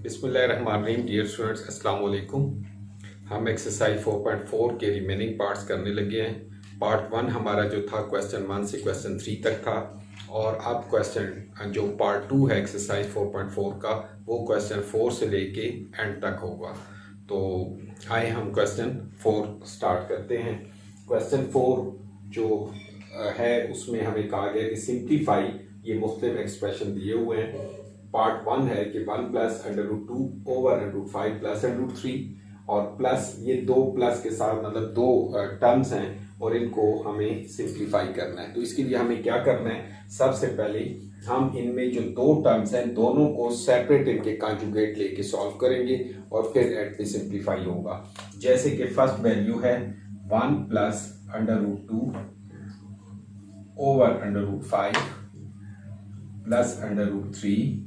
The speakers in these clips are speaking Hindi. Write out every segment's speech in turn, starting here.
बिस्मिल्लाहिर्रहमानिर्रहीम। डियर स्टूडेंट्स, अस्सलाम वालेकुम। हम एक्सरसाइज 4.4 के रिमेनिंग पार्ट्स करने लगे हैं। पार्ट 1 हमारा जो था क्वेश्चन 1 से क्वेश्चन 3 तक था, और अब क्वेश्चन जो पार्ट 2 है एक्सरसाइज 4.4 का, वो क्वेश्चन 4 से लेके एंड तक होगा। तो आए हम क्वेश्चन 4 स्टार्ट करते हैं। क्वेश्चन 4 जो है उसमें हमें कहा गया कि सिंप्लीफाई, ये मुख्तलिफ एक्सप्रेशन दिए हुए हैं। पार्ट 1 है कि 1 प्लस √2 ओवर √5 प्लस √3, और प्लस ये दो प्लस के साथ मतलब दो टर्म्स हैं और इनको हमें सिंप्लीफाई करना है। तो इसके लिए हमें क्या करना है, सबसे पहले हम इनमें जो दो टर्म्स हैं दोनों को सेपरेट इनके कॉन्जुगेट लेके सॉल्व करेंगे और फिर एट पे सिंप्लीफाई होगा। जैसे कि फर्स्ट वैल्यू है 1 प्लस √2 ओवर √5 प्लस √3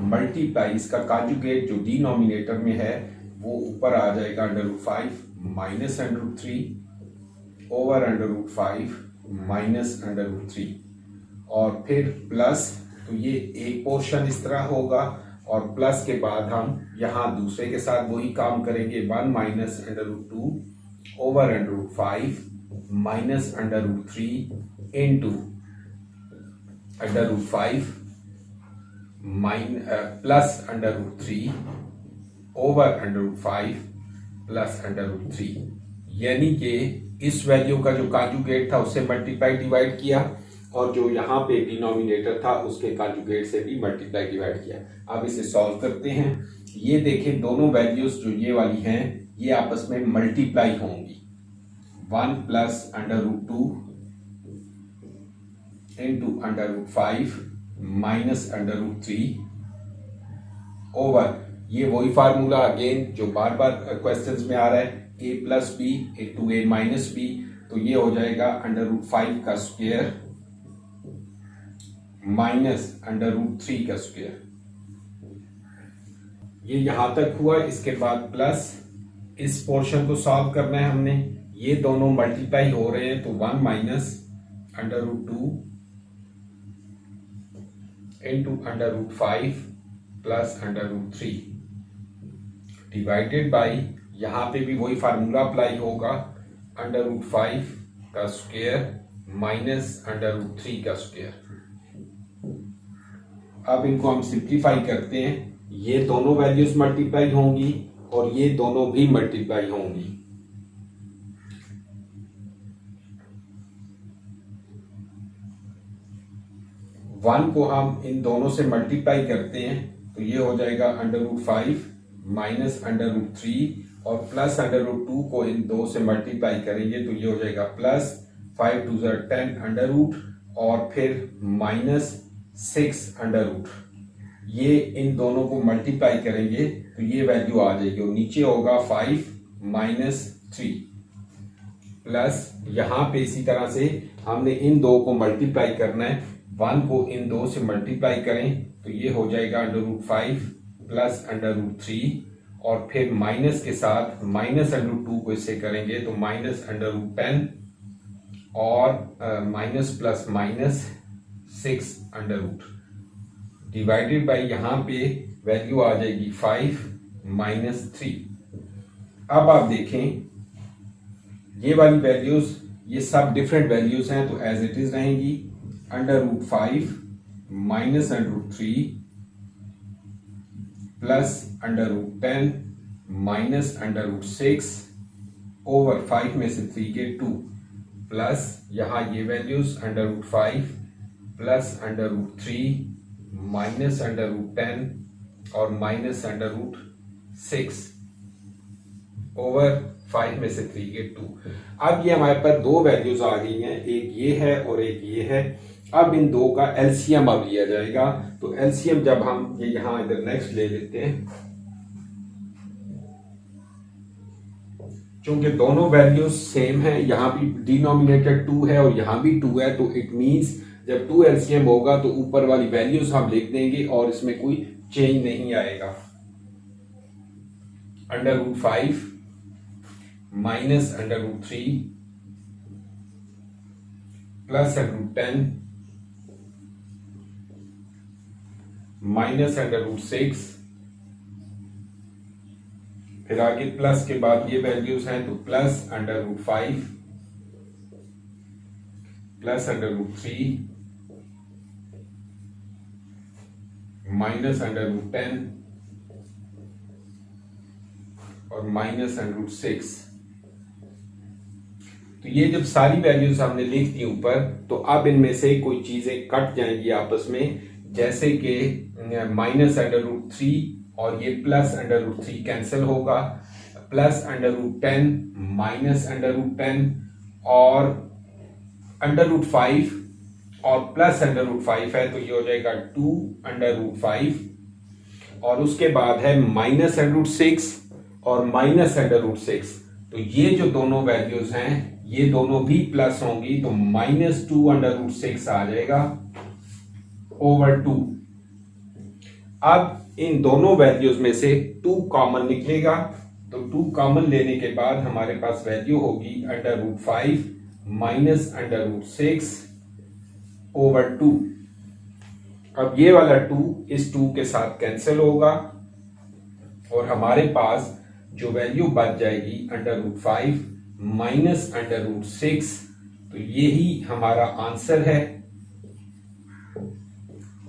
मल्टीप्लाई, इसका कॉन्जुगेट जो डिनोमिनेटर में है वो ऊपर आ जाएगा √5 माइनस √3 ओवर √5 माइनस √3, और फिर प्लस, तो ये एक पोर्शन इस तरह होगा, और प्लस के बाद हम यहाँ दूसरे के साथ वही काम करेंगे। 1 minus √2 over √5 minus √3 into √5 plus √3 over √5 plus √3, यानी कि इस वैल्यू का जो कॉन्जुगेट था उससे मल्टीप्लाई डिवाइड किया, और जो यहाँ पे डिनोमिनेटर था उसके कॉन्जुगेट से भी मल्टीप्लाई डिवाइड किया। अब इसे सॉल्व करते हैं। ये देखें, दोनों वैल्यूज जो ये वाली हैं ये आपस में मल्टीप्लाई होंगी। 1 प्लस √2 इंटू √5 माइनस √3 ओवर, ये वही फार्मूला अगेन जो बार बार क्वेश्चंस में आ रहा है, a plus B into a minus B, तो ये हो जाएगा √5 का स्क्वायर माइनस √3 का स्क्वायर। ये यहां तक हुआ। इसके बाद प्लस, इस पोर्शन को सॉल्व करना है हमने। ये दोनों मल्टीप्लाई हो रहे हैं, तो 1 minus √2 into √5 plus √3 divided by, यहां पे भी वही फार्मूला अप्लाई होगा, √5 का स्क्वायर माइनस √3 का स्क्वायर। अब इनको हम सिंप्लीफाई करते हैं। ये दोनों वैल्यूज मल्टीप्लाई होंगी और ये दोनों भी मल्टीप्लाई होंगी। वन को हम इन दोनों से मल्टीप्लाई करते हैं, तो ये हो जाएगा √5 माइनस √3, और प्लस √2 को इन दो से मल्टीप्लाई करेंगे तो ये हो जाएगा प्लस 5 2 10 और फिर माइनस 6 ये इन दोनों को मल्टीप्लाई करेंगे तो ये वैल्यू आ जाएगी, और नीचे होगा 5 माइनस 3 प्लस, यहां पे इसी तरह से हमने इन दो को मल्टीप्लाई करना है। 1 को इन दो से मल्टीप्लाई करें तो ये हो जाएगा √5 प्लस √3, और फिर माइनस के साथ माइनस √2 को इससे करेंगे तो माइनस √10, और minus plus minus 6 divided by, यहां पे वैल्यू आ जाएगी 5 माइनस 3। अब आप देखें ये वाली वैल्यूज, ये सब डिफरेंट वैल्यूज हैं तो एज इट इज रहेंगी। √5 माइनस √3 प्लस √10 माइनस √6 ओवर 5 में से 3 के 2, प्लस यहां ये वैल्यूज √5 प्लस √3 माइनस √10 और माइनस √6 ओवर 5 में से 3 के 2। अब ये हमारे पास दो वैल्यूज आ गई हैं, एक ये है और एक ये है। अब इन दो का एलसीएम अब लिया जाएगा, तो एलसीएम जब हम ये यहां इधर नेक्स्ट ले लेते हैं, क्योंकि दोनों वैल्यूज सेम है, यहां भी डिनोमिनेटर 2 है और यहां भी 2 है, तो इट मींस जब 2 एलसीएम होगा तो ऊपर वाली वैल्यूज हम लिख देंगे और इसमें कोई चेंज नहीं आएगा। √5 माइनस √3 प्लस √10 माइनस √6 फिर आगे प्लस के बाद ये वैल्यूज हैं, तो plus under root 5 plus under root 3 minus under root 10 और माइनस अंडर रूट 6। तो ये जब सारी वैल्यूज हमने लिख दी ऊपर, तो अब इनमें से कोई चीजें कट जाएंगी आपस में, जैसे कि माइनस अंडर रूट 3 और ये प्लस अंडर रूट 3 कैंसिल होगा, plus under root 10 minus under root 10 और अंडर रूट 5 और प्लस अंडर रूट 5 है, तो ये हो जाएगा 2 अंडर रूट 5 और उसके बाद है माइनस अंडर रूट 6 और माइनस अंडर रूट 6। तो ये जो दोनों वैल्यूज हैं ये दोनों भी प्लस होंगी, तो माइनस 2 अंडर रूट 6 आ जाएगा ओवर 2। अब इन दोनों वैल्यूज में से 2 कॉमन निकलेगा, तो 2 कॉमन लेने के बाद हमारे पास वैल्यू होगी under root 5 minus under root 6 over 2। अब ये वाला 2 इस 2 के साथ कैंसिल होगा और हमारे पास जो वैल्यू बच जाएगी under root 5 minus under root 6, तो यही हमारा आंसर है।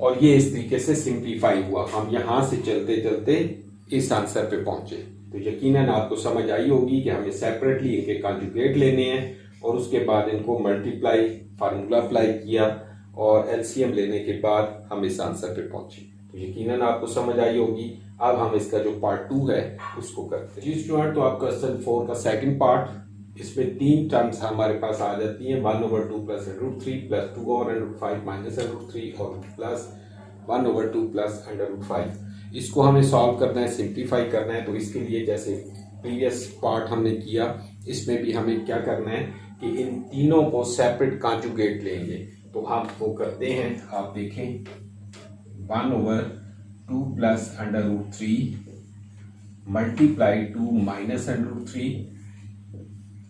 और ये इस तरीके से सिंप्लीफाई हुआ, हम यहां से चलते चलते इस आंसर पे पहुंचे। तो यकीनन आपको समझ आई होगी कि हमें सेपरेटली इनके कॉन्जुगेट लेने हैं और उसके बाद इनको मल्टीप्लाई फार्मूला अप्लाई किया और एलसीएम लेने के बाद हम इस आंसर पे पहुंचे। तो यकीनन आपको समझ आई होगी। अब हम इसका जो पार्ट 2 है उसको करते हैं। जी स्टूडेंट, तो आपका क्वेश्चन 4 का सेकंड पार्ट, इसमें 3 टर्म्स हमारे पास आ जाती हैं, 1/2 plus under root 3 plus 2/5 minus under root 3 और प्लस 1/2 प्लस अंडर रूट 5। इसको हमें सॉल्व करना है, सिंप्लीफाई करना है। तो इसके लिए जैसे प्रीवियस पार्ट हमने किया, इसमें भी हमें क्या करना है कि इन तीनों को सेपरेट कॉन्जुगेट लेंगे। तो हम वो करते हैं, आप देखें 1/2 plus under root 3 multiply 2 minus under root 3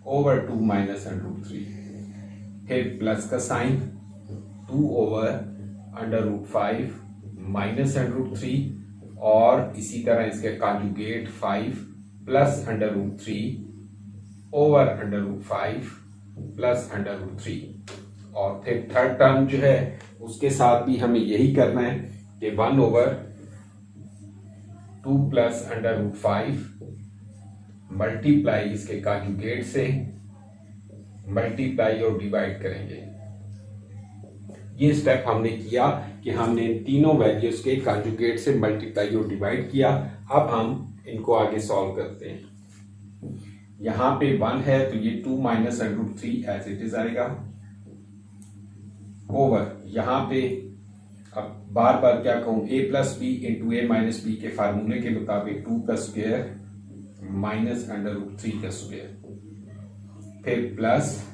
over 2 minus under root 3, फिर प्लस का sign 2 over under root 5 minus under root 3 और इसी तरह इसके conjugate 5 plus under root 3 over under root 5 plus under root 3 और फिर थर्ड टर्म जो है उसके साथ भी हमें यही करना है कि 1/2 प्लस अंडर रूट 5 मल्टीप्लाई इसके कॉन्जुगेट से मल्टीप्लाई और डिवाइड करेंगे। ये स्टेप हमने किया कि हमने इन तीनों वैल्यूज के कॉन्जुगेट से मल्टीप्लाई और डिवाइड किया। अब हम इनको आगे सॉल्व करते हैं। यहां पे 1 है तो ये 2 minus under root 3 as it is आएगा ओवर, यहां पे अब बार बार क्या कहूं, a plus B into A minus B के फार्मूले के मुताबिक 2 का स्क्वायर माइनस अंडर रूट 3 का स्क्वायर, फिर plus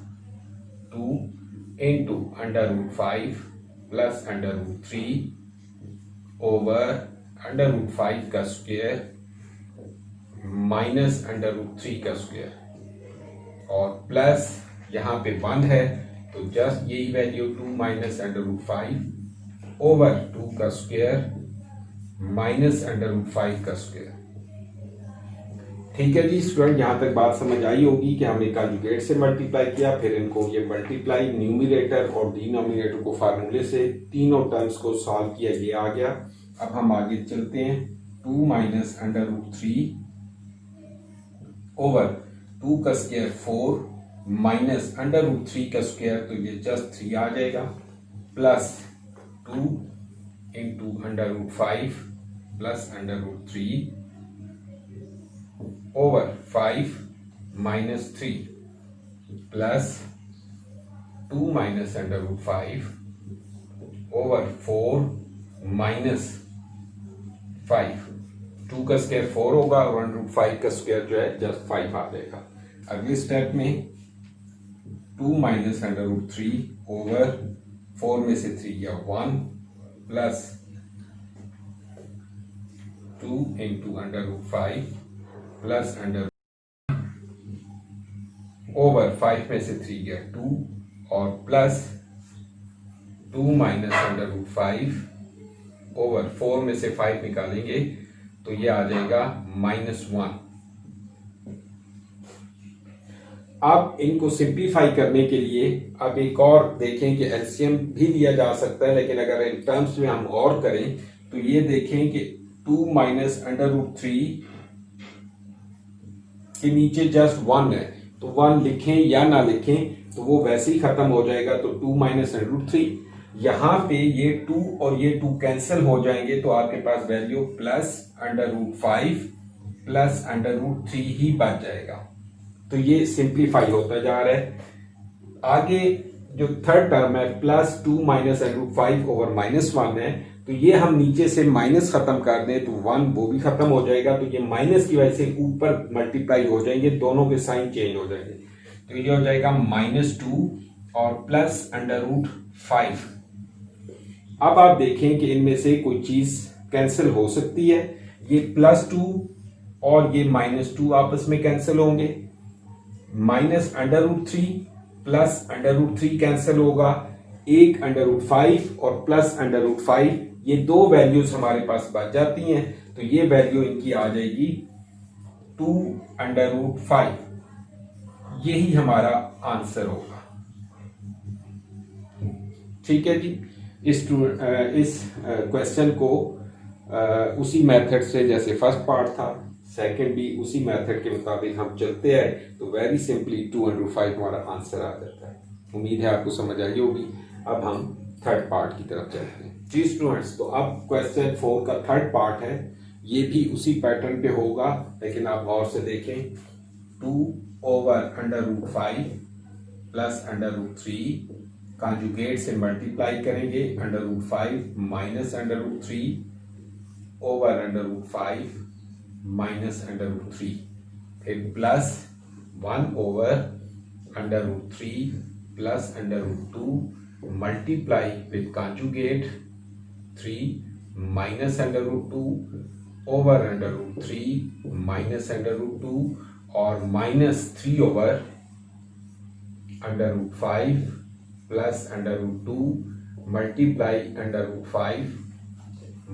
2 into under root 5 plus under root 3 over under root 5 का स्क्वायर माइनस अंडर रूट 3 का स्क्वायर और प्लस यहां पे 1 है तो जस्ट यही value 2 minus under root 5 over 2 का स्क्वायर माइनस अंडर रूट 5 का स्क्वायर। ठीक है जी स्टूडेंट, यहां तक बात समझ आई होगी कि हमने कॉन्जुगेट से मल्टीप्लाई किया, फिर इनको ये मल्टीप्लाई न्यूमरेटर और डिनोमिनेटर को फार्मूले से तीनों टर्म्स को सॉल्व किया, ये आ गया। अब हम आगे चलते हैं, 2 माइनस अंडर रूट 3 ओवर 2 का स्क्वायर 4 माइनस अंडर रूट 3 का स्क्वायर, तो ये जस्ट 3 आ जाएगा, plus 2 into under root 5 plus under root 3 over 5 minus 3 plus 2 minus under root 5 over 4 minus 5। 2 का स्क्वायर 4 होगा और अंडर रूट 5 का स्क्वायर जो है जस्ट 5 आ जाएगा। अगले स्टेप में 2 माइनस अंडर रूट 3 ओवर 4 में से 3 या 1 plus 2 into under root 5 plus under over 5 में से 3 गया 2 और plus 2 minus under root 5 over 4 में से 5 निकालेंगे तो ये आ जाएगा -1 अब इनको सिंप्लीफाई करने के लिए अब एक और देखें कि एलसीएम भी लिया जा सकता है, लेकिन अगर इन टर्म्स में हम और करें तो ये देखें कि 2 माइनस अंडर रूट 3 के नीचे जस्ट 1 है, तो 1 लिखें या ना लिखें तो वो वैसे ही खत्म हो जाएगा। तो 2 माइनस अंडर रूट 3, यहां पे ये 2 और ये 2 कैंसिल हो जाएंगे, तो आपके पास value plus under root 5 plus under root 3 ही बच जाएगा। तो ये सिंप्लीफाई होता जा रहा है। आगे जो थर्ड टर्म है plus 2 minus under root 5 over minus 1 है, तो ये हम नीचे से माइनस खत्म कर दें तो 1 वो भी खत्म हो जाएगा, तो ये माइनस की वजह से ऊपर मल्टीप्लाई हो जाएंगे, दोनों के साइन चेंज हो जाएंगे। तो ये हो जाएगा -2 और प्लस अंडर रूट 5। अब आप देखें कि इनमें से कोई चीज कैंसिल हो सकती है। ये +2 और ये -2 आपस में कैंसिल होंगे। Minus under root 3 plus under root 3 cancel होगा। एक अंडर रूट 5 और प्लस अंडर रूट 5, ये दो वैल्यूज हमारे पास बच जाती हैं, तो ये वैल्यू इनकी आ जाएगी 2 अंडर रूट 5। यही हमारा आंसर होगा। ठीक है जी। इस क्वेश्चन को उसी मेथड से जैसे फर्स्ट पार्ट था, सेकंड भी उसी मेथड के मुताबिक हम चलते हैं, तो वेरी सिंपली 2 अंडर रूट 5 हमारा आंसर आ जाता है। उम्मीद है आपको समझ आई होगी। अब हम थर्ड पार्ट की तरफ चलते हैं जी स्टूडेंट्स। तो अब क्वेश्चन 4 का थर्ड पार्ट है, ये भी उसी पैटर्न पे होगा, लेकिन आप गौर से देखें। 2 over under root 5 plus under root 3 conjugate से मल्टीप्लाई करेंगे, under root 5 minus under root 3 over under root 5 minus under root 3, फिर plus 1 over under root 3 plus under root 2 multiply with conjugate 3 minus under root 2 over under root 3 minus under root 2 और -3 over under root 5 plus under root 2 multiply under root 5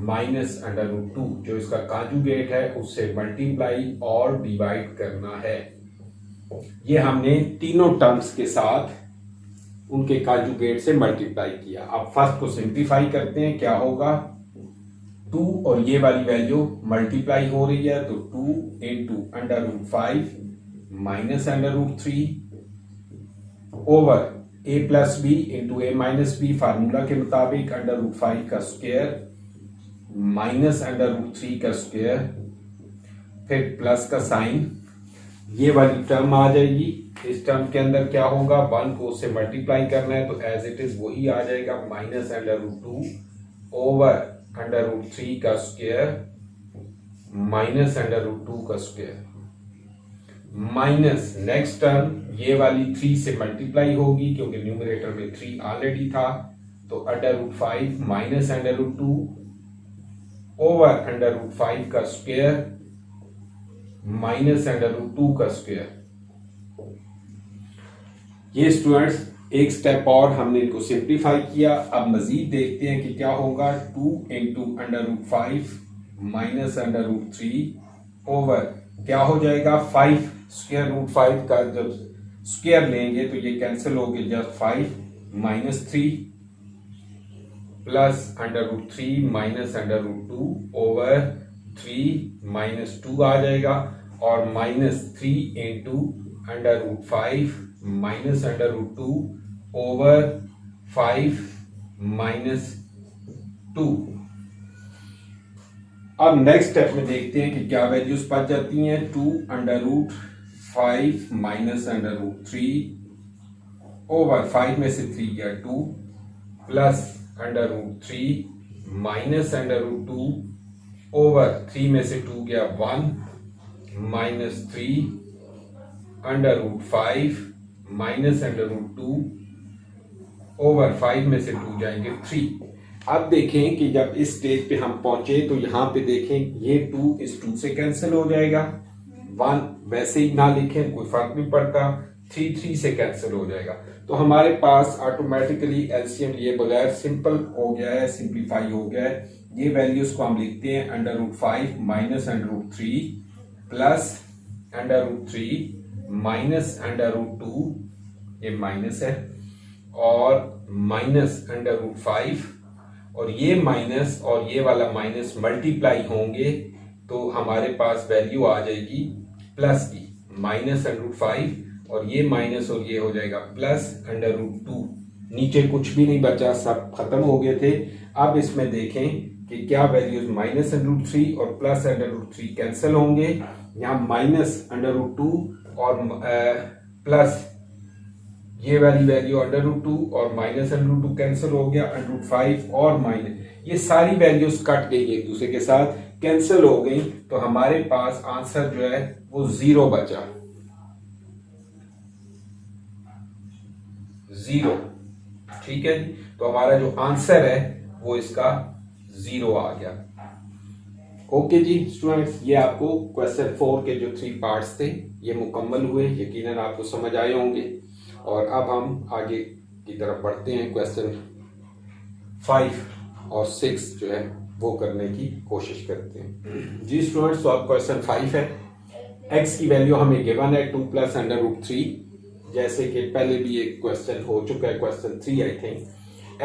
minus under root 2, जो इसका कॉन्जुगेट है उससे मल्टीप्लाई और डिवाइड करना है। ये हमने तीनों टर्म्स के साथ उनके कॉन्जुगेट से मल्टीप्लाई किया। अब फर्स्ट को सिंप्लीफाई करते हैं, क्या होगा। 2 और ये वाली वैल्यू मल्टीप्लाई हो रही है, तो 2 into under root 5 minus under root 3 over a plus B into A minus B, formula के मुताबिक अंडर रूट 5 का स्क्वायर माइनस अंडर रूट 3 का स्क्वायर, फिर प्लस का साइन, ये वाली टर्म आ जाएगी। इस टर्म के अंदर क्या होगा, 1 को उससे मल्टीप्लाई करना है, तो एज इट इज वही आ जाएगा, minus under root 2 over under root 3 का स्क्वायर माइनस अंडर रूट 2 का स्क्वायर, माइनस नेक्स्ट टर्म ये वाली 3 से मल्टीप्लाई होगी क्योंकि न्यूमरेटर में 3 ऑलरेडी था, तो under root 5 minus under root 2 over under root 5 का स्क्वायर माइनस अंडर रूट 2 का स्क्वायर। ये स्टूडेंट्स एक स्टेप और हमने इनको सिंप्लीफाई किया। अब मजीद देखते हैं कि क्या होगा। 2 into under root 5 minus under root 3 over क्या हो जाएगा 5 स्क्वायर रूट 5 का जब स्क्वायर लेंगे तो ये कैंसिल हो गया, just 5 minus 3 plus under root 3 minus under root 2 over 3 minus 2 आ जाएगा, और -3 into under root 5 minus under root 2 over 5 minus 2। अब नेक्स्ट स्टेप में देखते हैं कि क्या वैल्यूज बच जाती हैं। 2 under root 5 minus under root 3 over 5 में से 3 गया 2 plus under root 3 minus under root 2 over 3 में से 2 गया 1 minus 3 under root 5 minus under root 2 over 5 में से 2 जाएंगे 3। अब देखें कि जब इस स्टेज पे हम पहुंचे तो यहां पे देखें ये 2 इस 2 से कैंसिल हो जाएगा, 1 वैसे ही ना लिखें कोई फर्क नहीं पड़ता, 3 से कैंसिल हो जाएगा। तो हमारे पास ऑटोमेटिकली एलसीएम लिए बगैर सिंपल हो गया है, सिंप्लीफाई हो गया है। ये वैल्यूज को हम लिखते हैं under root 5 minus under root 3 plus under root 3 minus under root 2, ये माइनस है, और माइनस अंडर रूट 5, और ये माइनस और ये वाला माइनस मल्टीप्लाई होंगे तो हमारे पास वैल्यू आ जाएगी प्लस की, माइनस अंडर रूट 5 और ये माइनस और ये हो जाएगा प्लस अंडर रूट 2। नीचे कुछ भी नहीं बचा, सब खत्म हो गए थे। अब इसमें देखें कि क्या वैल्यूज माइनस अंडर रूट 3 और प्लस अंडर रूट 3 कैंसिल होंगे। यहाँ माइनस अंडर रूट 2 और प्लस ये वाली वैल्यू अंडर रूट 2 और माइनस अंडर रूट 2 कैंसिल हो गया, अंडर रूट 5 और माइनस, ये सारी वैल्यूज कट गई एक दूसरे के साथ, कैंसिल हो गई, तो हमारे पास आंसर जो है वो 0 बचा, 0। ठीक है जी, तो हमारा जो आंसर है वो इसका 0 आ गया। ओके जी स्टूडेंट्स, ये आपको क्वेश्चन 4 के जो 3 पार्ट्स थे ये मुकम्मल हुए, यकीनन आपको समझ आए होंगे। और अब हम आगे की तरफ बढ़ते हैं, क्वेश्चन 5 और 6 जो है वो करने की कोशिश करते हैं। जी स्टूडेंट्स, तो अब क्वेश्चन 5 है। x की वैल्यू हमें गिवन है 2 प्लस अंडर रूट 3, जैसे कि पहले भी एक क्वेश्चन हो चुका है, क्वेश्चन 3 आई थिंक।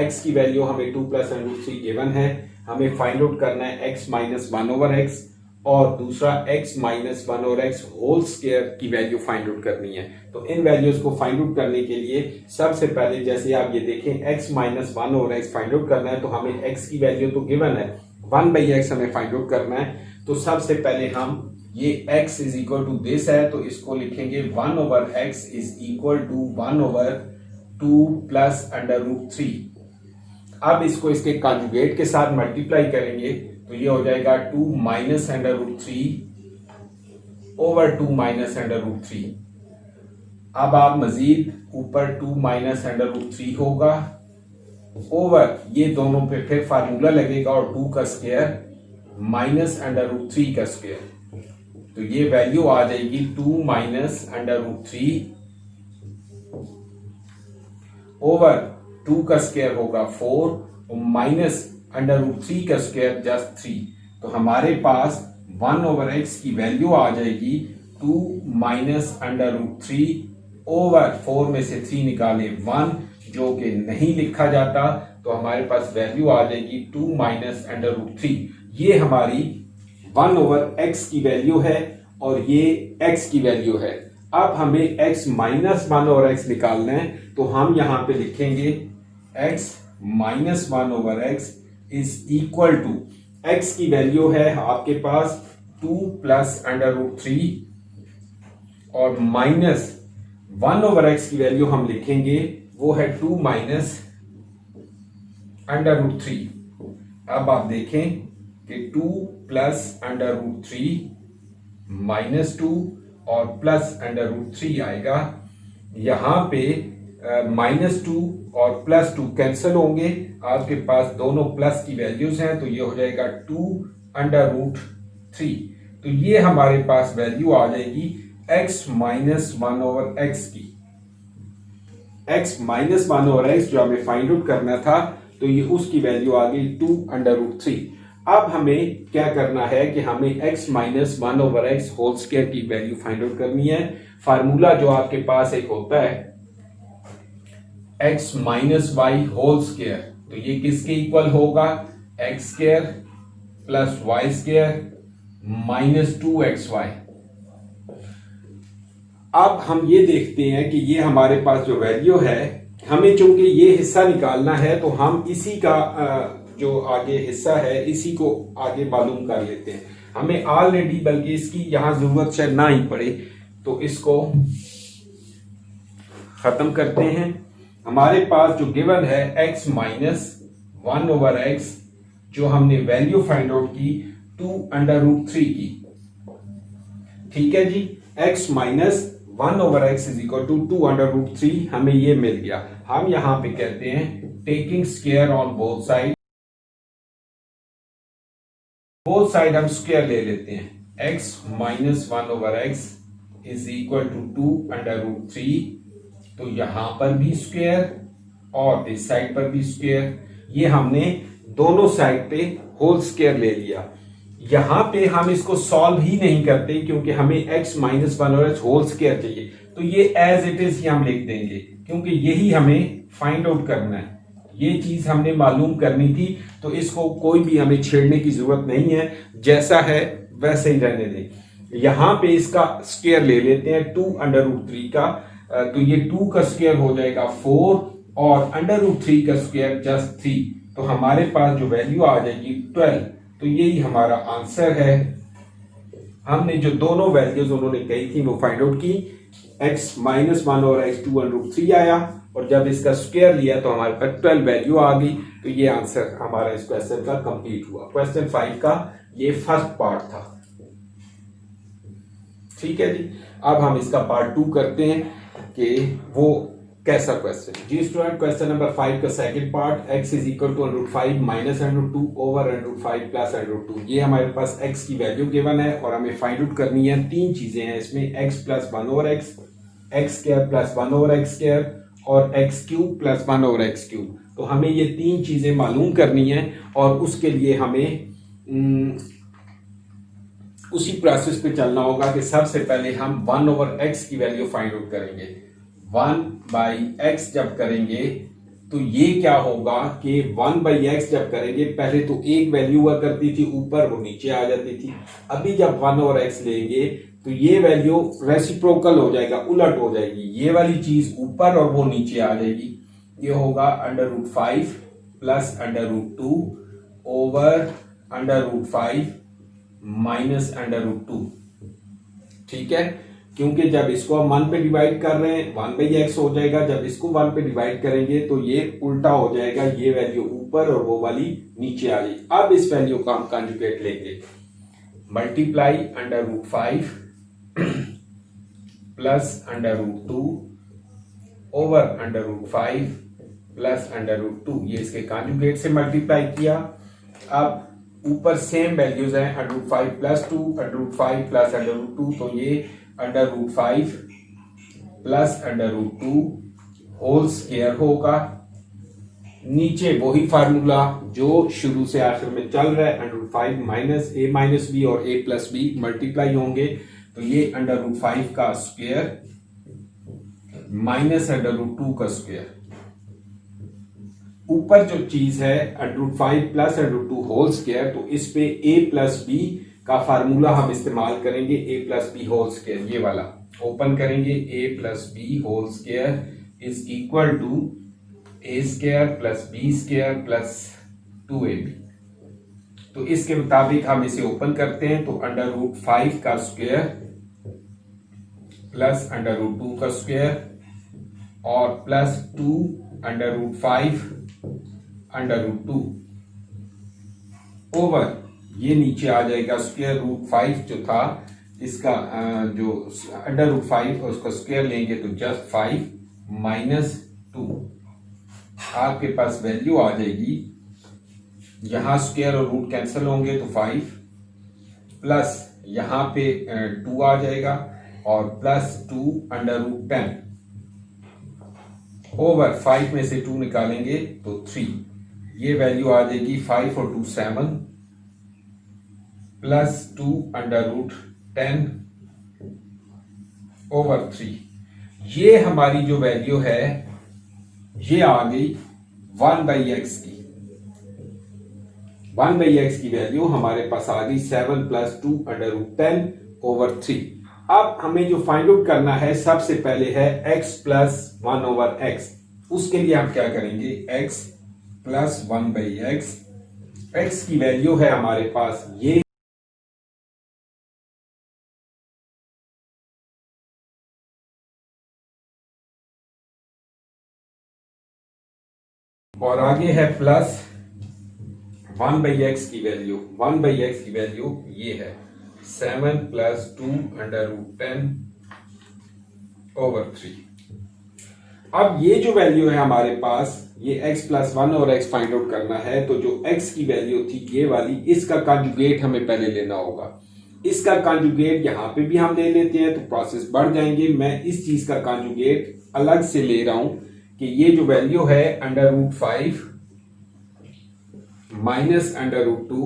x की वैल्यू हमें 2 प्लस अंडर रूट 3 गिवन है, हमें फाइंड आउट करना है x माइनस 1 ओवर x, और दूसरा x minus 1 over x whole square की वैल्यू फाइंड आउट करनी है। तो इन वैल्यूज को फाइंड आउट करने के लिए सबसे पहले, जैसे आप ये देखें, x minus 1 over x find out करना है, तो हमें x की वैल्यू तो गिवन है, 1/x हमें फाइंड आउट करना है। तो सबसे पहले हम ये x is equal to this है, तो इसको लिखेंगे 1 over x is equal to 1 over 2 plus under root 3। अब इसको इसके कॉन्जुगेट के साथ मल्टीप्लाई करेंगे तो ये हो जाएगा 2 minus under root 3 over 2 minus under root 3। अब आप मजीद ऊपर 2 माइनस अंडर रूट 3 होगा, ओवर ये दोनों पे फिर फार्मूला लगेगा और 2 का स्क्वायर माइनस अंडर रूट 3 का स्क्वायर, तो ये वैल्यू आ जाएगी 2 माइनस अंडर रूट 3 ओवर 2 का स्क्वायर होगा 4 और माइनस अंडर रूट 3 का स्क्वायर जस्ट 3। तो हमारे पास 1 ओवर x की वैल्यू आ जाएगी 2 माइनस अंडर रूट 3 ओवर 4 में से 3 निकाले 1, जो कि नहीं लिखा जाता, तो हमारे पास वैल्यू आ जाएगी 2 माइनस अंडर रूट 3। ये हमारी 1 ओवर x की वैल्यू है और ये x की वैल्यू है। अब हमें x माइनस 1 ओवर x निकालना है, तो हम यहां पे लिखेंगे x minus 1 over x is equal to, x की वैल्यू है आपके पास 2 प्लस अंडर रूट 3 और माइनस 1 ओवर x की वैल्यू हम लिखेंगे वो है 2 माइनस अंडर रूट 3। अब आप देखें कि 2 प्लस अंडर रूट 3 माइनस 2 और प्लस अंडर रूट 3 आएगा। यहां पे -2 और +2 कैंसिल होंगे, आपके पास दोनों प्लस की वैल्यूज हैं, तो ये हो जाएगा 2 अंडर रूट 3। तो ये हमारे पास वैल्यू आ जाएगी x माइनस 1 ओवर x की। x माइनस 1 ओवर x जो हमें फाइंड आउट करना था, तो ये उसकी वैल्यू आ गई 2 अंडर रूट 3। अब हमें क्या करना है कि हमें x minus 1 over x whole square की वैल्यू फाइंड आउट करनी है। फार्मूला जो आपके पास एक होता है x minus y whole square, तो ये किसके इक्वल होगा, x square plus y square minus 2xy। अब हम ये देखते हैं कि ये हमारे पास जो वैल्यू है, हमें चूंकि ये हिस्सा निकालना है, तो हम इसी का जो आगे हिस्सा है इसी को आगे मालूम कर लेते हैं। हमें ऑलरेडी, बल्कि इसकी यहां जरूरत शायद ना ही पड़े, तो इसको खत्म करते हैं। हमारे पास जो गिवन है x माइनस 1 ओवर x, जो हमने वैल्यू फाइंड आउट की 2 अंडर रूट 3 की, ठीक है जी। x minus 1 over x is equal to 2 under root 3, हमें ये मिल गया। हम यहां पे कहते हैं taking square on both side, both side हम स्क्वायर ले लेते हैं। x minus 1 over x is equal to 2 under root 3, तो यहां पर भी स्क्वायर और इस साइड पर भी स्क्वायर, ये हमने दोनों साइड पे होल स्क्वायर ले लिया। यहां पे हम इसको सॉल्व ही नहीं करते क्योंकि हमें x माइनस वन और x होल स्क्वायर चाहिए, तो ये एज इट इज ही हम लिख देंगे क्योंकि यही हमें फाइंड आउट करना है, ये चीज हमने मालूम करनी थी। तो इसको कोई भी हमें छेड़ने की जरूरत नहीं है, जैसा है वैसे ही रहने दें। यहां पे इसका स्क्वायर ले लेते हैं 2 अंडर रूट 3 का, तो ये 2 का स्क्वायर हो जाएगा 4 और अंडर रूट 3 का स्क्वायर जस्ट 3, तो हमारे पास जो वैल्यू आ जाएगी 12। तो यही हमारा आंसर है। हमने जो दोनों वैल्यूज उन्होंने कही थी वो फाइंड आउट की, x माइनस वन और x 2 अंडर रूट 3 आया और जब इसका स्क्वायर लिया तो हमारे पास 12 वैल्यू आ गई। तो ये आंसर हमारा इस क्वेश्चन का कंप्लीट हुआ। क्वेश्चन 5 का ये फर्स्ट पार्ट था। ठीक है जी, अब हम इसका पार्ट 2 करते हैं कि वो कैसा क्वेश्चन। जी स्टूडेंट, क्वेश्चन नंबर 5 का second part, x is equal to √5 minus √2 over √5 plus √2। ये हमारे पास x की वैल्यू गिवन है और हमें फाइंड आउट करनी है। तीन चीजें हैं इसमें, x plus 1 over x square plus 1 over x square और x cube plus 1 over x cube. तो हमें ये तीन चीजें मालूम करनी है और उसके लिए हमें उसी प्रोसेस पे चलना होगा कि सबसे पहले हम 1 ओवर x की वैल्यू फाइंड आउट करेंगे। 1 बाई x जब करेंगे तो ये क्या होगा कि 1 बाई x जब करेंगे, पहले तो एक वैल्यू हुआ करती थी ऊपर, वो नीचे आ जाती थी। अभी जब 1 ओवर x लेंगे तो ये वैल्यू रेसिप्रोकल हो जाएगा, उलट हो जाएगी, ये वाली चीज ऊपर और वो नीचे आ जाएगी। ये होगा √5 प्लस √2 ओवर √5 माइनस √2। ठीक है, क्योंकि जब इसको हम 1 पे डिवाइड कर रहे हैं 1 बाई एक्स हो जाएगा, जब इसको 1 पे डिवाइड करेंगे तो ये उल्टा हो जाएगा, ये वैल्यू ऊपर और वो वाली नीचे आ जाएगी। अब इस वैल्यू का हम कंजुगेट लेंगे, मल्टीप्लाई √5 प्लस √2 ओवर √5 प्लस √2, ये इसके कंजुगेट से मल्टीप्लाई किया। अब ऊपर सेम वैल्यूज हैं, √5 प्लस 2 √5 प्लस √2, तो ये √5 प्लस √2 होल स्क्वायर होगा। नीचे वही फार्मूला जो शुरू से आखिर में चल रहा है, √5 माइनस a माइनस बी और a प्लस बी मल्टीप्लाई होंगे, तो ये √5 का स्क्वायर माइनस √2 का स्क्वायर। ऊपर जो चीज है √5 प्लस √2 होल स्क्वायर, तो इस पे a प्लस बी का फार्मूला हम इस्तेमाल करेंगे, a plus b whole square, ये वाला ओपन करेंगे, a plus b whole square is equal to a square plus b square plus 2ab। तो इसके मुताबिक हम इसे ओपन करते हैं, तो √5 का स्क्वायर प्लस √2 का स्क्वायर और प्लस 2 √5 √2 ओवर ये नीचे आ जाएगा √5 जो था इसका जो √5 उसका स्क्वायर लेंगे तो जस्ट 5 माइनस 2, आपके पास वैल्यू आ जाएगी, यहां स्क्वायर और रूट कैंसिल होंगे तो 5 प्लस यहां पे 2 आ जाएगा और प्लस 2 √10 ओवर 5 में से 2 निकालेंगे तो 3, ये वैल्यू आ जाएगी 5 और 2 7 प्लस 2 √10 ओवर 3। ये हमारी जो वैल्यू है ये आ गई 1 बाई एक्स की। 1 बाई एक्स की वैल्यू हमारे पास आ गई 7 प्लस 2 √10 ओवर 3। अब हमें जो फाइंड आउट करना है सबसे पहले है x प्लस 1 ओवर x। उसके लिए हम क्या करेंगे, x प्लस 1 बाई x की वैल्यू है हमारे पास ये, और आगे है प्लस 1 बाई एक्स की वैल्यू। 1 बाई एक्स की वैल्यू ये है 7 प्लस 2 √10 ओवर 3। अब ये जो वैल्यू है हमारे पास, ये x प्लस 1 और x फाइंड आउट करना है, तो जो x की वैल्यू थी ये वाली, इसका कंजुगेट हमें पहले लेना होगा। इसका कंजुगेट यहां पे भी हम ले लेते हैं तो प्रोसेस बढ़ जाएंगे। मैं इस चीज का कंजुगेट अलग से ले रहा हूं कि ये जो वैल्यू है √5 minus √2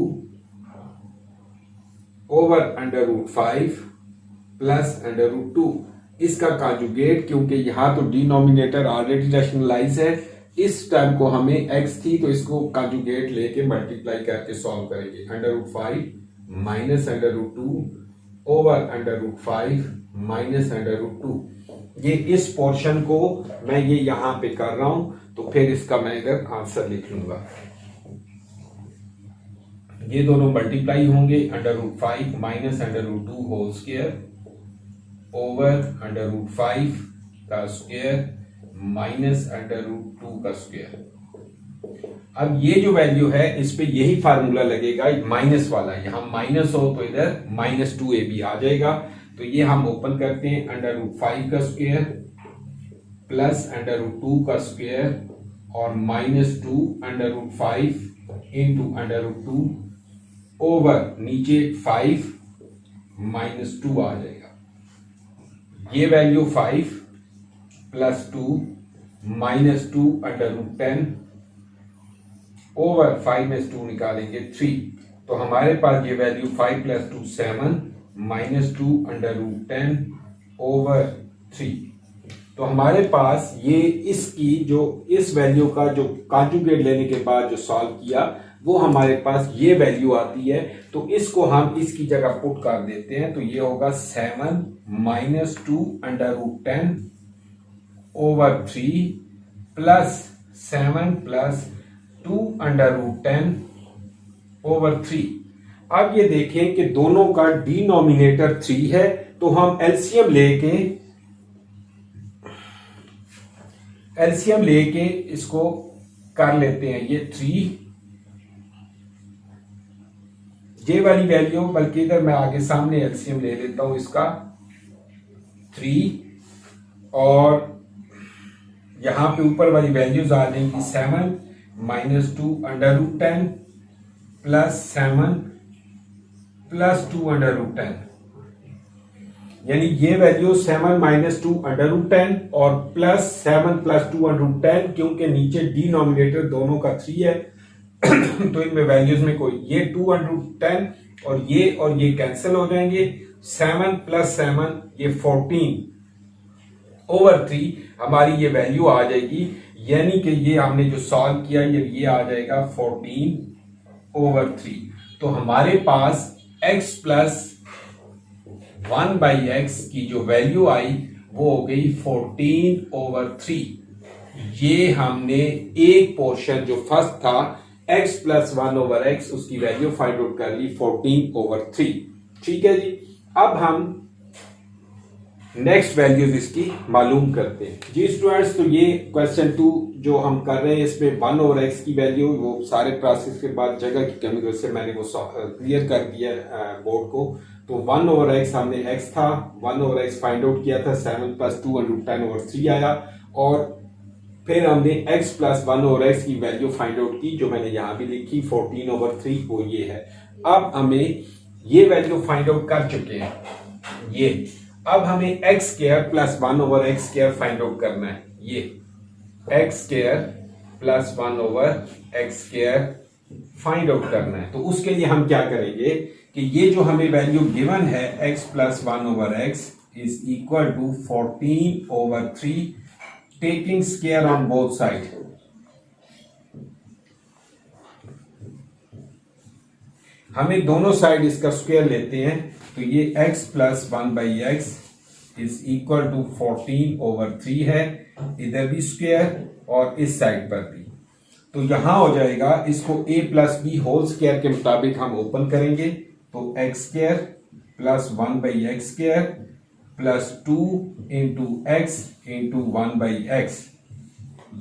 over under root 5 plus under root 2। इसका कॉन्जुगेट, क्योंकि यहां तो डिनोमिनेटर ऑलरेडी रैशनलाइज है, इस टाइम को हमें x थी तो इसको कॉन्जुगेट लेके मल्टीप्लाई करके सॉल्व करेंगे। Under root 5 minus under root 2 over under root 5 minus under root 2। ये इस पोर्शन को मैं ये यहां पे कर रहा हूं, तो फिर इसका मैं इधर आंसर लिख लूंगा। ये दोनों मल्टीप्लाई होंगे, under root 5 minus under root 2 whole square over under root 5 का स्क्वायर माइनस अंडर रूट 2 का स्क्वायर। अब ये जो वैल्यू है इस पे यही फार्मूला लगेगा, माइनस वाला, यहां माइनस हो तो इधर माइनस 2ab आ जाएगा। तो ये हम ओपन करते हैं, अंडर रूट 5 का स्क्वायर प्लस अंडर रूट 2 का स्क्वायर और minus 2 under root 5 into under root 2 over नीचे 5 माइनस 2 आ जाएगा। ये value 5 plus 2 minus 2 under root 10 over 5 में 2 निकालेंगे 3। तो हमारे पास ये value 5 plus 2 7 minus 2 under root 10 over 3। तो हमारे पास ये इसकी जो इस वैल्यू का जो कॉन्जुगेट लेने के बाद जो सॉल्व किया वो हमारे पास ये वैल्यू आती है। तो इसको हम इसकी जगह पुट कर देते हैं, तो ये होगा 7 minus 2 under root 10 over 3 plus 7 plus 2 under root 10 over 3। अब ये देखें कि दोनों का डिनोमिनेटर 3 है, तो हम एलसीएम लेके इसको कर लेते हैं। ये 3 ये वाली वैल्यू, बल्कि इधर मैं आगे सामने एलसीएम ले लेता हूं इसका 3, और यहां पे ऊपर वाली वैल्यूज आ जाएंगी 7 minus 2 under root 10 plus 7 plus 2 under root 10, यानी ये वैल्यू 7 माइनस 2 अंडर रूट 10 और प्लस 7 प्लस 2 अंडर रूट 10, क्योंकि नीचे डिनोमिनेटर दोनों का 3 है तो इनमें वैल्यूज में कोई ये 2 अंडर रूट 10 और ये कैंसिल हो जाएंगे। 7 प्लस 7 ये 14 ओवर 3 हमारी ये वैल्यू आ जाएगी, यानी कि ये हमने जो सॉल्व किया ये आ जाएगा 14 ओवर 3। तो हमारे पास x प्लस 1 बाई एक्स की जो वैल्यू आई वो हो गई 14 ओवर 3। ये हमने एक पोर्शन जो फर्स्ट था x प्लस 1 ओवर एक्स उसकी वैल्यू फाइंड आउट कर ली 14 ओवर 3। ठीक है जी, अब हम नेक्स्ट वैल्यूज इसकी मालूम करते हैं जी स्टूडेंट्स। तो ये क्वेश्चन 2 जो हम कर रहे हैं इसमें 1 ओवर एक्स की वैल्यू, वो सारे प्रोसेस के बाद जगह की कमी की वजह से मैंने वो क्लियर कर दिया बोर्ड को। तो 1 ओवर एक्स हमने x था, 1 ओवर एक्स फाइंड आउट किया था, 7 प्लस 2 अंडर रूट 10 ओवर 3 आया, और फिर हमने x प्लस 1 ओवर एक्स की वैल्यू फाइंड आउट की जो मैंने यहां भी लिखी 14 ओवर 3, वो ये है। अब हमें ये वैल्यू फाइंड आउट कर चुके हैं ये, अब हमें x square plus 1 over x square find out करना है। ये x square plus 1 over x square find out करना है। तो उसके लिए हम क्या करेंगे कि ये जो हमें वैल्यू गिवन है x plus 1 over x is equal to 14 over 3 taking square on both side. हमें दोनों साइड इसका स्क्वायर लेते हैं, तो ये x plus 1 by x is equal to 14 over 3 है, इधर भी स्क्वायर और इस साइड पर भी। तो यहां हो जाएगा, इसको a plus b whole square के मुताबिक हम ओपन करेंगे, तो x square plus 1 by x square plus 2 into x into 1 by x.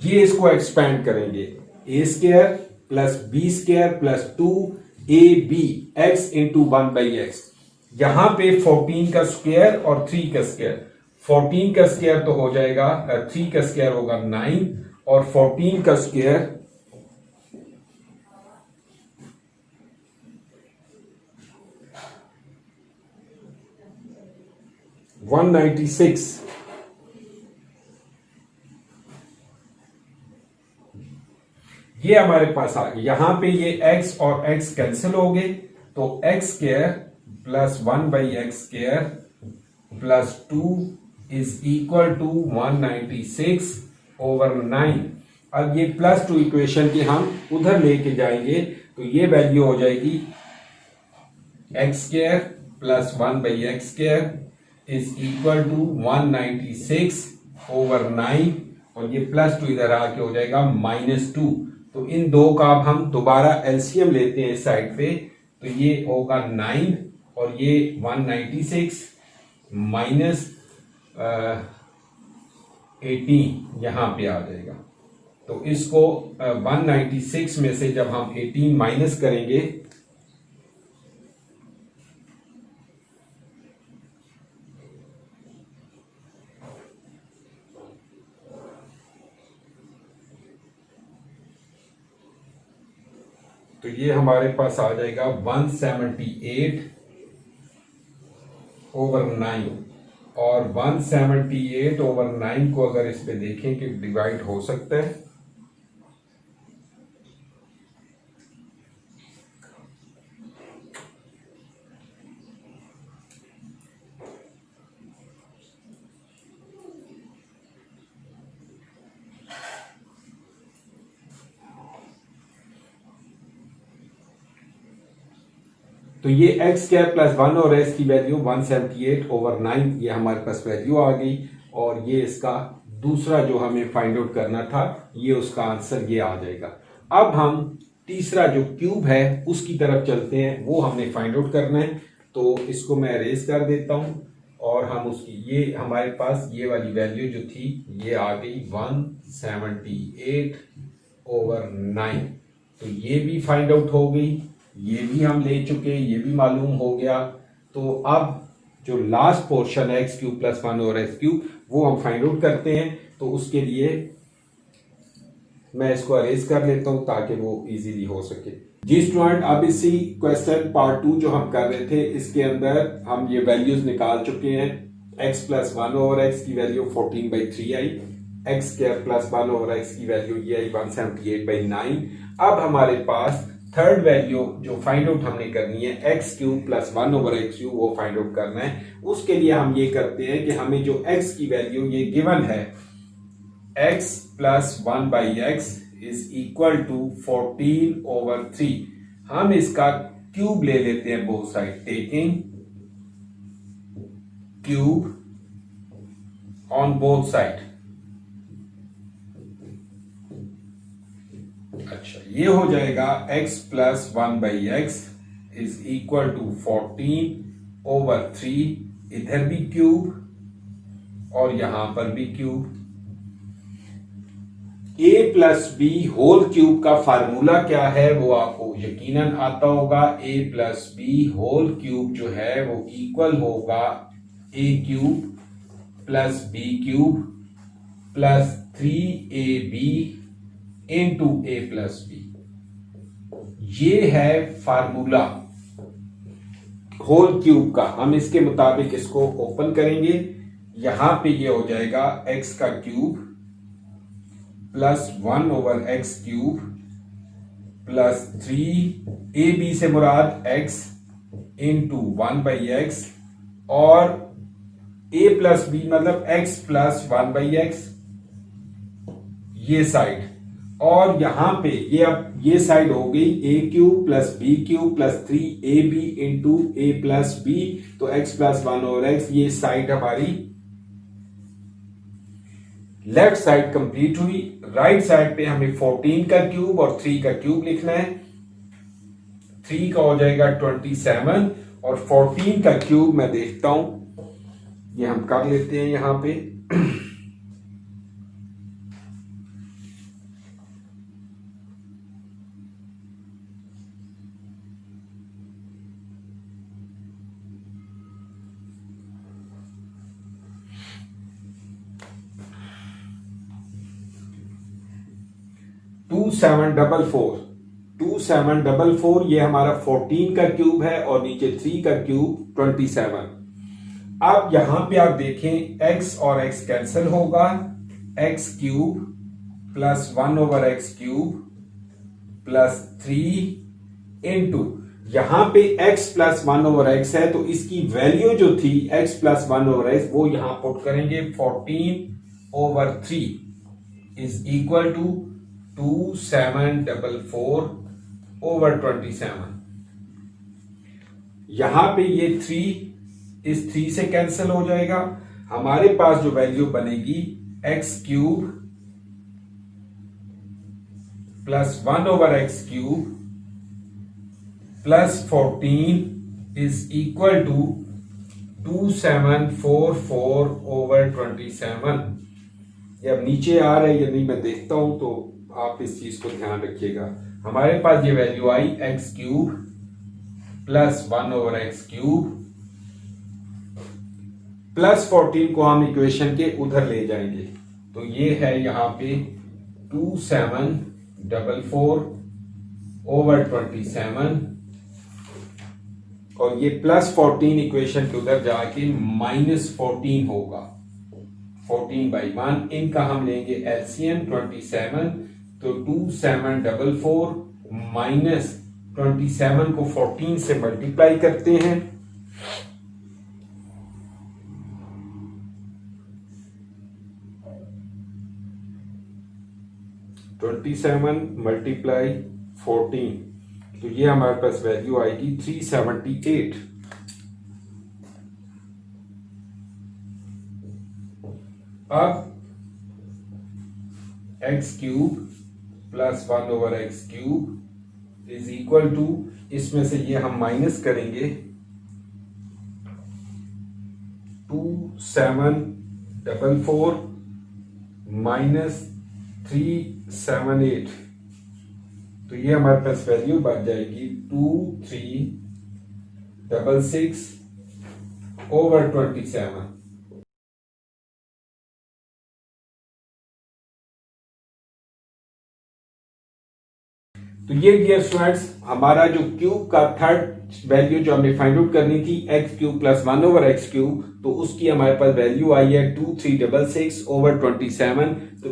ये इसको एक्सपेंड करेंगे, a square plus b square plus 2 a b x into 1 by x. यहां पे 14 का स्क्वायर और 3 का स्क्वायर, 14 का स्क्वायर तो हो जाएगा 3 का स्क्वायर होगा 9 और 14 का स्क्वायर 196। ये हमारे पास आ गया। यहां पे ये x और x कैंसिल हो गए, तो x square plus 1/x² plus 2 is equal to 196/9। अब ये प्लस 2 इक्वेशन की हम उधर लेके जाएंगे तो ये वैल्यू हो जाएगी x² plus 1/x² is equal to 196/9 और ये प्लस 2 इधर आके हो जाएगा -2। तो इन दो का अब हम दोबारा एलसीएम लेते हैं इस साइड पे, तो ये होगा 9 और ये 196 माइनस 18 यहां पे आ जाएगा। तो इसको 196 में से जब हम 18 माइनस करेंगे तो ये हमारे पास आ जाएगा 178/9 और 178/9 को अगर इस पे देखें कि डिवाइड हो सकता है तो ये x² प्लस 1 और s की वैल्यू 178/9 ये हमारे पास वैल्यू आ गई और ये इसका दूसरा जो हमें फाइंड आउट करना था ये उसका आंसर ये आ जाएगा। अब हम तीसरा जो क्यूब है उसकी तरफ चलते हैं, वो हमने फाइंड आउट करना है। तो इसको मैं अरेज कर देता हूं और हम उसकी ये हमारे पास ये वाली वैल्यू जो थी ये आ गई 178/9। तो ये भी फाइंड आउट हो गई, ये भी हम ले चुके, ये भी मालूम हो गया। तो अब जो लास्ट पोर्शन है x³ प्लस 1 और x³ वो हम फाइंड आउट करते हैं। तो उसके लिए मैं इसको अरेज कर लेता हूं ताकि वो इजीली हो सके। जी स्टूडेंट, अब इसी क्वेश्चन पार्ट 2 जो हम कर रहे थे इसके अंदर हम ये वैल्यूज निकाल चुके हैं। x प्लस 1 ओवर x की वैल्यू 14/3 आई, x² प्लस 1 ओवर x की वैल्यू ये आई 178/9। अब हमारे पास थर्ड वैल्यू जो फाइंड आउट हमने करनी है x³ प्लस 1 ओवर x³ वो फाइंड आउट करना है। उसके लिए हम ये करते हैं कि हमें जो x की वैल्यू ये गिवन है x plus 1/x is equal to 14/3, हम इसका क्यूब ले लेते हैं both side, taking cube on both side. अच्छा, ये हो जाएगा x plus 1/x is equal to 14/3, इधर भी क्यूब और यहां पर भी cube. a plus b whole cube का फार्मूला क्या है वो आपको यकीनन आता होगा। a plus b whole cube जो है वो इक्वल होगा a³ plus b³ plus 3ab into a plus b. ये है फार्मूला होल क्यूब का। हम इसके मुताबिक इसको ओपन करेंगे, यहां पे ये हो जाएगा x का cube plus 1 over x³ plus 3ab से मुराद x इंटू 1/x और a प्लस बी मतलब x प्लस 1/x ये साइड, और यहां पे ये अब ये साइड हो गई a³ plus b³ plus 3ab into a plus b. तो x प्लस 1 और x ये साइड हमारी लेफ्ट साइड कंप्लीट हुई। राइट साइड पे हमें 14 का क्यूब और 3 का क्यूब लिखना है। 3 का हो जाएगा 27 और 14 का क्यूब मैं देखता हूं, ये हम कर लेते हैं यहां पे। 2744 ये हमारा 14 का क्यूब है और नीचे 3 का क्यूब 27। अब यहां पे आप देखें x और x कैंसिल होगा, x³ plus 1 over x³ plus 3 into यहां पे x प्लस 1/x है, तो इसकी वैल्यू जो थी x प्लस 1/x वो यहां पुट करेंगे 14/3 इज इक्वल टू 2744/27। यहां पे ये 3 इस 3 से कैंसिल हो जाएगा। हमारे पास जो वैल्यू बनेगी x³ plus 1/x³ plus 14 is equal to 2744/27। ये अब नीचे आ रहा है या नहीं मैं देखता हूं, तो आप इस चीज को ध्यान रखिएगा। हमारे पास ये वैल्यू आई x³ प्लस 1/x³ प्लस 14 को हम इक्वेशन के उधर ले जाएंगे, तो ये है यहां पे 2744/27 और ये प्लस 14 इक्वेशन के उधर जाके -14 होगा। 14/1 इनका हम लेंगे एलसीएम 27, तो 2744 माइनस 27 को 14 से मल्टीप्लाई करते हैं, ×7 14, तो ये हमारे पास वैल्यू आएगी 378। अब x³ plus 1/x³ is equal to, इसमें से ये हम माइनस करेंगे 2744 माइनस 378, तो ये हमारे पास वैल्यू बन जाएगी 2366/27। तो ये डियर स्टूडेंट्स हमारा जो क्यूब का थर्ड वैल्यू जो हमने फाइंड आउट करनी थी x³ प्लस 1/x³, तो उसकी हमारे पास वैल्यू आई है 2366/27। तो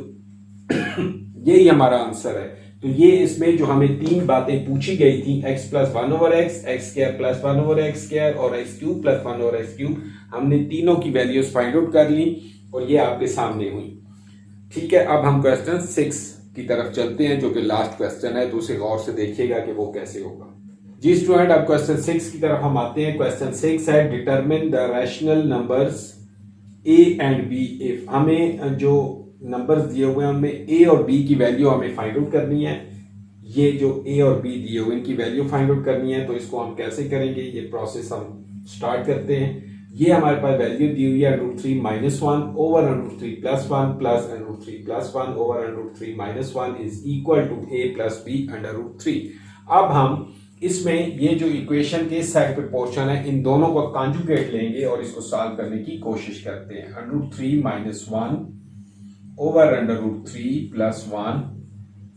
यही हमारा आंसर है। तो ये इसमें जो हमें तीन बातें पूछी गई थी x plus 1/x, x² plus 1/x² और x³ प्लस 1/x³, हमने तीनों की वैल्यूज फाइंड आउट कर ली और ये आपके सामने हुई। ठीक है, अब हम क्वेश्चन 6 की तरफ चलते हैं जो कि लास्ट क्वेश्चन है, तो उसे गौर से देखिएगा कि वो कैसे होगा। जी स्टूडेंट, अब क्वेश्चन 6 की तरफ हम आते हैं। क्वेश्चन 6 है determine the rational numbers a and b if. हमें जो नंबर्स दिए हुए हैं उनमें a और b की वैल्यू हमें फाइंड आउट करनी है। ये जो a और b दिए हुए इनकी वैल्यू फाइंड आउट करनी है, तो इसको हम कैसे करेंगे, ये प्रोसेस हम स्टार्ट करते हैं। ये हमारे पास वैल्यू दी हुई है √3 - 1 over √3 + 1 plus √3 + 1 over √3 - 1 is equal to a + b √3। अब हम इसमें ये जो इक्वेशन के सेट प्रोपोर्शन है इन दोनों को कॉन्जुगेट लेंगे और इसको सॉल्व करने की कोशिश करते हैं। √3 - 1 ओवर √3 + 1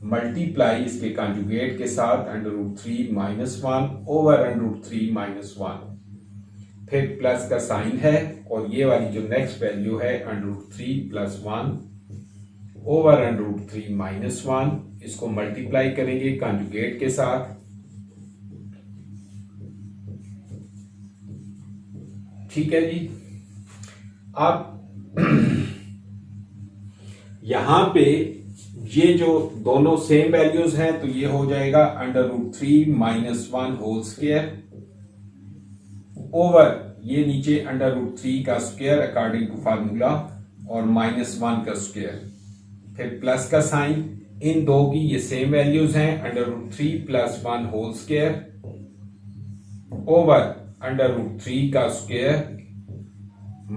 मल्टीप्लाई इसके कॉन्जुगेट के साथ √3 - 1 ओवर √3 - 1, फिर प्लस का साइन है और ये वाली जो नेक्स्ट वैल्यू है √3 + 1 ओवर √3 - 1, इसको मल्टीप्लाई करेंगे कॉन्जुगेट के साथ। ठीक है जी, अब यहां पे ये जो दोनों सेम वैल्यूज हैं, तो ये हो जाएगा √3 - 1 होल स्क्वायर ओवर ये नीचे √3 का स्क्वायर अकॉर्डिंग टू फार्मूला और -1 का स्क्वायर, फिर प्लस का साइन। इन दो की ये सेम वैल्यूज हैं √3 + 1 होल स्क्वायर ओवर √3 का स्क्वायर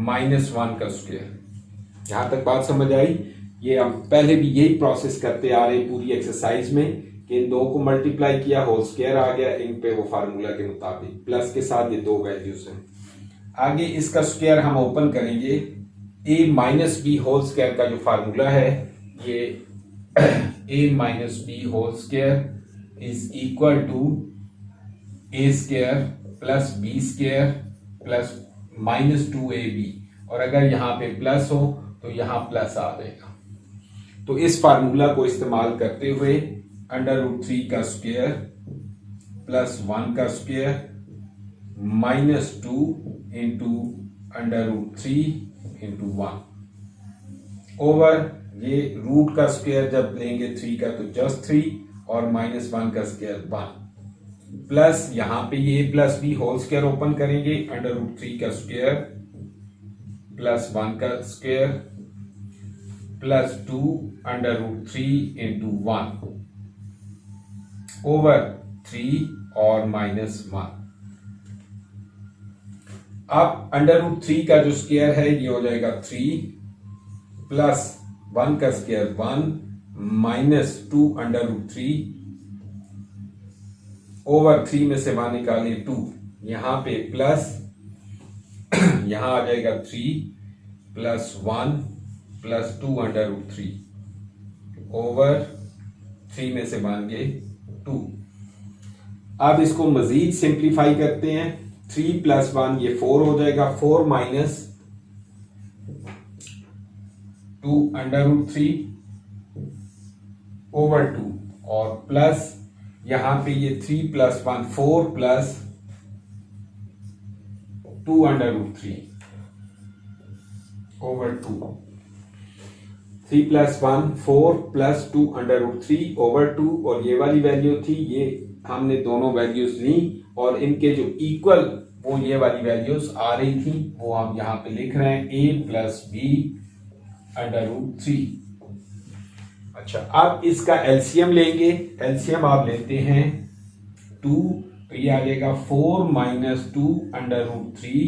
-1 का स्क्वायर। यहां तक बात समझ आई? ये हम पहले भी यही प्रोसेस करते आ रहे हैं पूरी एक्सरसाइज में कि इन दो को मल्टीप्लाई किया, होल स्क्वायर आ गया, इन पे वो फार्मूला के मुताबिक प्लस के साथ ये दो वैल्यूज हैं। आगे इसका स्क्वायर हम ओपन करेंगे, a - b होल स्क्वायर का जो फार्मूला है ये a - b whole square is equal to a² + b² plus -2ab, और अगर यहां पे प्लस हो तो यहां प्लस आ जाएगा। तो इस फार्मूला को इस्तेमाल करते हुए √3 का स्क्वायर प्लस 1 का square minus 2 into under root 3 into 1 over ये रूट का स्क्वायर जब लेंगे 3 का तो जस्ट 3 और माइनस 1 का स्क्वायर 1 प्लस यहां पे ये plus b whole square open करेंगे अंडर रूट 3 का स्क्वायर प्लस 1 का square plus 2 under root 3 into 1 over 3 और माइनस 1। अब अंडर रूट 3 का जो स्क्वायर है ये हो जाएगा 3 प्लस 1 का square 1 minus 2 under root 3 over 3 में से 1 निकाले 2 यहां पे प्लस यहां आ जाएगा 3 plus 1 plus 2 under root 3 over 3 में से 1 गए 2। अब इसको मजीद सिंप्लीफाई करते हैं 3 प्लस 1 ये 4 हो जाएगा 4 माइनस 2 अंडर रूट 3 ओवर 2 और प्लस यहां पे ये 3 plus 1 4 plus 2 under root 3 over 2 3 plus 1 4 plus 2 under root 3 over 2 और ये वाली वैल्यू थी ये हमने दोनों वैल्यूज ली और इनके जो इक्वल वो ये वाली वैल्यूज आ रही थी वो हम यहां पे लिख रहे हैं a plus b under root 3। अच्छा अब इसका एलसीएम लेंगे एलसीएम आप लेते हैं 2 तो ये आ जाएगा 4 minus 2 under root 3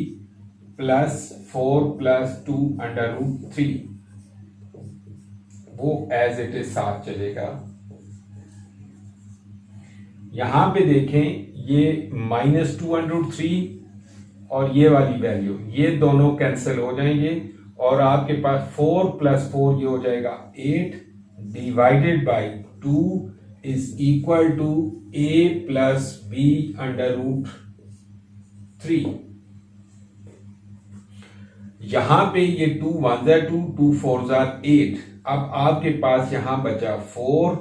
plus 4 plus 2 under root 3 वो एज इट इज साथ चलेगा। यहां पे देखें ये माइनस 2 अंडर रूट 3 और ये वाली वैल्यू ये दोनों कैंसिल हो जाएंगे और आपके पास 4 प्लस 4 ये हो जाएगा 8 divided by 2 is equal to a plus b under root 3। यहां पे ये 2 1 2 2 4 8 अब आपके पास यहां बचा 4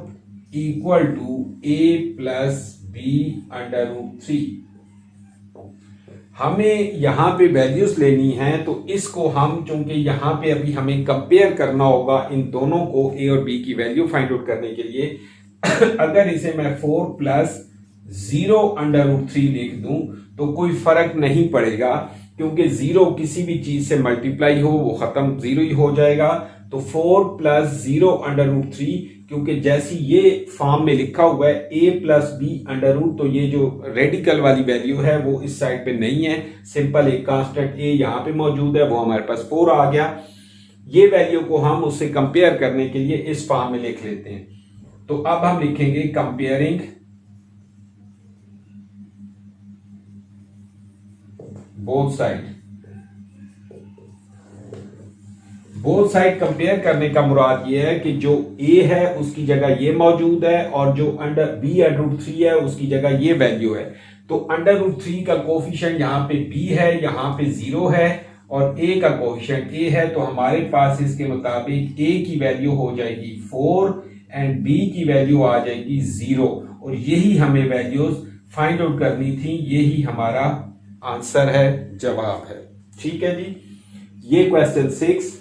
equal to a plus b under root 3। हमें यहां पे वैल्यूज लेनी है तो इसको हम चूंकि यहां पे अभी हमें कंपेयर करना होगा इन दोनों को a और b की वैल्यू फाइंड आउट करने के लिए अगर इसे मैं 4 प्लस 0 अंडर रूट 3 लिख दूं तो कोई फर्क नहीं पड़ेगा क्योंकि 0 किसी भी चीज से मल्टीप्लाई हो वो खत्म 0 ही हो जाएगा। तो 4 प्लस 0 अंडर रूट 3 क्योंकि जैसी ये फॉर्म में लिखा हुआ है a plus b under root तो ये जो रेडिकल वाली वैल्यू है वो इस साइड पे नहीं है सिंपल एक कांस्टेंट a यहां पे मौजूद है वो हमारे पास 4 आ गया। ये वैल्यू को हम उससे कंपेयर करने के लिए इस फॉर्म में लिख लेते हैं तो अब हम लिखेंगे कंपेयरिंग बोथ साइड कंपेयर करने का मुराद ये है कि जो a है उसकी जगह ये मौजूद है और जो अंडर b अंडर रूट 3 है उसकी जगह ये वैल्यू है। तो अंडर रूट 3 का कोफिशिएंट यहाँ पे b है यहाँ पे 0 है और a का कोफिशिएंट a है तो हमारे पास इसके मुताबिक a की वैल्यू हो जाएगी 4 एंड b की वैल्यू आ जाएगी 0 और यही हमें वैल्यूज फाइंड आउट करनी थी यही हमारा आंसर है जवाब है। ठीक है जी ये क्वेश्चन 6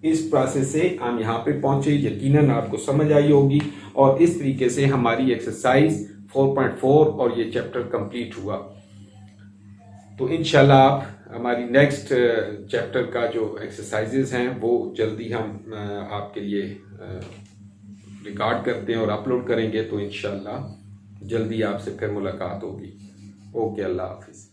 इस प्रोसेस से हम यहाँ पे पहुंचे यकीनन आपको समझ आई होगी और इस तरीके से हमारी एक्सरसाइज 4.4 और ये चैप्टर कंप्लीट हुआ। तो इंशाल्लाह आप हमारी नेक्स्ट चैप्टर का जो एक्सरसाइजेस हैं वो जल्दी हम आपके लिए रिकॉर्ड करते हैं और अपलोड करेंगे तो इंशाल्लाह जल्दी आपसे फिर मुलाकात होगी। ओके अल्लाह हाफिज।